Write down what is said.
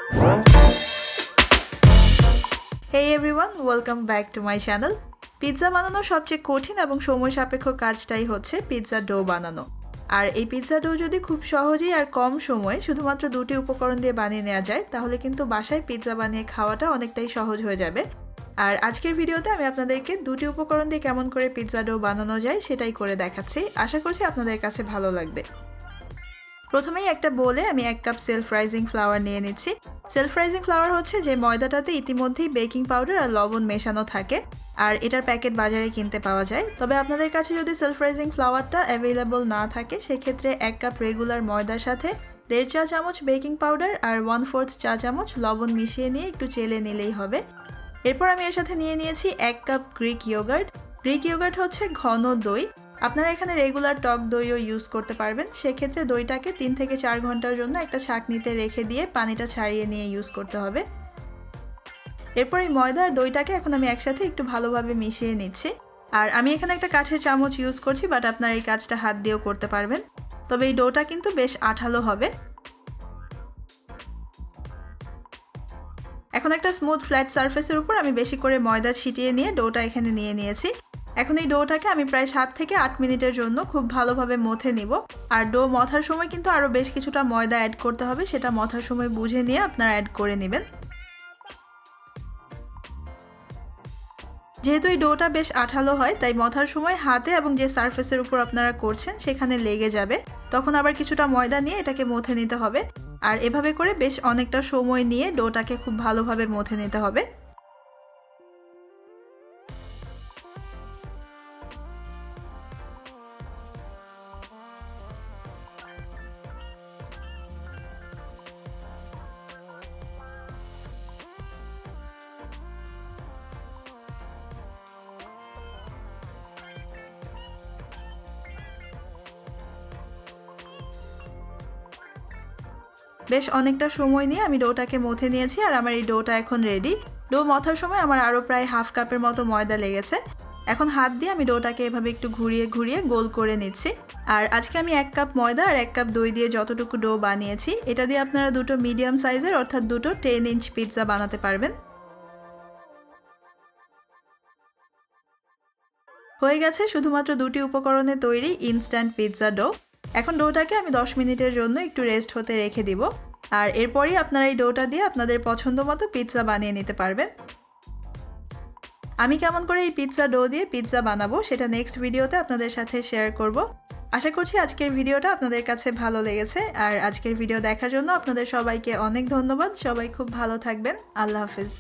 Hey everyone, welcome back to my channel. Pizza বানানোর সবচেয়ে কঠিন এবং সময় সাপেক্ষ কাজটাই হচ্ছে পিৎজা ডো বানানো। আর এই পিৎজা ডো যদি খুব সহজেই আর কম সময়ে শুধুমাত্র দুটি উপকরণ দিয়ে বানিয়ে নেওয়া যায় তাহলে কিন্তু বাসায় পিৎজা বানিয়ে খাওয়াটা অনেকটাই সহজ হয়ে যাবে। আর আজকের ভিডিওতে আমি আপনাদেরকে দুটি উপকরণ দিয়ে কেমন করে পিৎজা ডো বানানো যায় সেটাই করে দেখাচ্ছি। আশা করছি আপনাদের কাছে ভালো লাগবে। প্রথমেই একটা বোলে আমি 1 কাপ সেলফ রাইজিং ফ্লাওয়ার নিয়ে নিচ্ছি। সেলফ রাইজিং ফ্লাওয়ার হচ্ছে যে ময়দাটাতে ইতিমধ্যেই বেকিং পাউডার আর লবণ মেশানো থাকে, আর এটার প্যাকেট বাজারে কিনতে পাওয়া যায়। তবে আপনাদের কাছে যদি সেলফ রাইজিং ফ্লাওয়ারটা অ্যাভেলেবল না থাকে সেক্ষেত্রে 1 কাপ রেগুলার ময়দার সাথে 1.5 চা চামচ বেকিং পাউডার আর 1/4 চা চামচ লবণ মিশিয়ে নিয়ে একটু চেলে নিলেই হবে। এরপর আমি এর সাথে নিয়ে নিয়েছি 1 cup Greek yogurt. Greek yogurt হচ্ছে ঘন দই। আপনারা এখানে রেগুলার টক দইও ইউজ করতে পারবেন। সেক্ষেত্রে দইটাকে 3 থেকে 4 ঘন্টার জন্য একটা ছাঁকনিতে রেখে দিয়ে পানিটা ছাড়িয়ে নিয়ে ইউজ করতে হবে। এরপর এই ময়দা আর দইটাকে এখন আমি একসাথে একটু ভালোভাবে মিশিয়ে নিচ্ছি। আর আমি এখানে একটা কাঠের চামচ ইউজ করছি, বাট আপনারা এই কাজটা হাত দিয়েও করতে পারবেন। তবে এই ডোটা কিন্তু বেশ আঠালো হবে। এখন একটা স্মুথ ফ্ল্যাট সারফেসের উপর আমি বেশি করে ময়দা ছিটিয়ে নিয়ে ডোটা এখানে নিয়ে নিয়েছি। এখন এই ডোটাকে আমি প্রায় 7 থেকে 8 মিনিটের জন্য খুব ভালোভাবে মথে নিব। আর ডো মথার সময় কিন্তু আরও বেশ কিছুটা ময়দা অ্যাড করতে হবে, সেটা মথার সময় বুঝে নিয়ে আপনারা অ্যাড করে নেবেন। যেহেতু এই ডোটা বেশ আঠালো হয় তাই মথার সময় হাতে এবং যে সারফেসের উপর আপনারা করছেন সেখানে লেগে যাবে। তখন আবার কিছুটা ময়দা নিয়ে এটাকে মথে নিতে হবে। আর এভাবে করে বেশ অনেকটা সময় নিয়ে ডোটাকে খুব ভালোভাবে মথে নিতে হবে। বেশ অনেকটা সময় নিয়ে আমি ডোটাকে মথে নিয়েছি আর আমার এই ডোটা এখন রেডি। ডো মথার সময় আমার আরও প্রায় হাফ কাপের মতো ময়দা লেগেছে। এখন হাত দিয়ে আমি ডোটাকে এভাবে একটু ঘুরিয়ে ঘুরিয়ে গোল করে নিচ্ছি। আর আজকে আমি 1 কাপ ময়দা আর 1 কাপ দই দিয়ে যতটুকু ডো বানিয়েছি এটা দিয়ে আপনারা দুটো মিডিয়াম সাইজের অর্থাৎ দুটো 10 ইঞ্চ পিৎজা বানাতে পারবেন। হয়ে গেছে শুধুমাত্র দুটি উপকরণে তৈরি ইনস্ট্যান্ট পিৎজা ডো। এখন ডোটাকে আমি 10 মিনিটের জন্য একটু রেস্ট হতে রেখে দিব। আর এরপরই আপনারা এই ডোটা দিয়ে আপনাদের পছন্দ মতো পিৎজা বানিয়ে নিতে পারবেন। আমি কেমন করে এই পিৎজা ডো দিয়ে পিৎজা বানাবো সেটা নেক্সট ভিডিওতে আপনাদের সাথে শেয়ার করব। আশা করছি আজকের ভিডিওটা আপনাদের কাছে ভালো লেগেছে। আর আজকের ভিডিও দেখার জন্য আপনাদের সবাইকে অনেক ধন্যবাদ। সবাই খুব ভালো থাকবেন। আল্লাহ হাফেজ।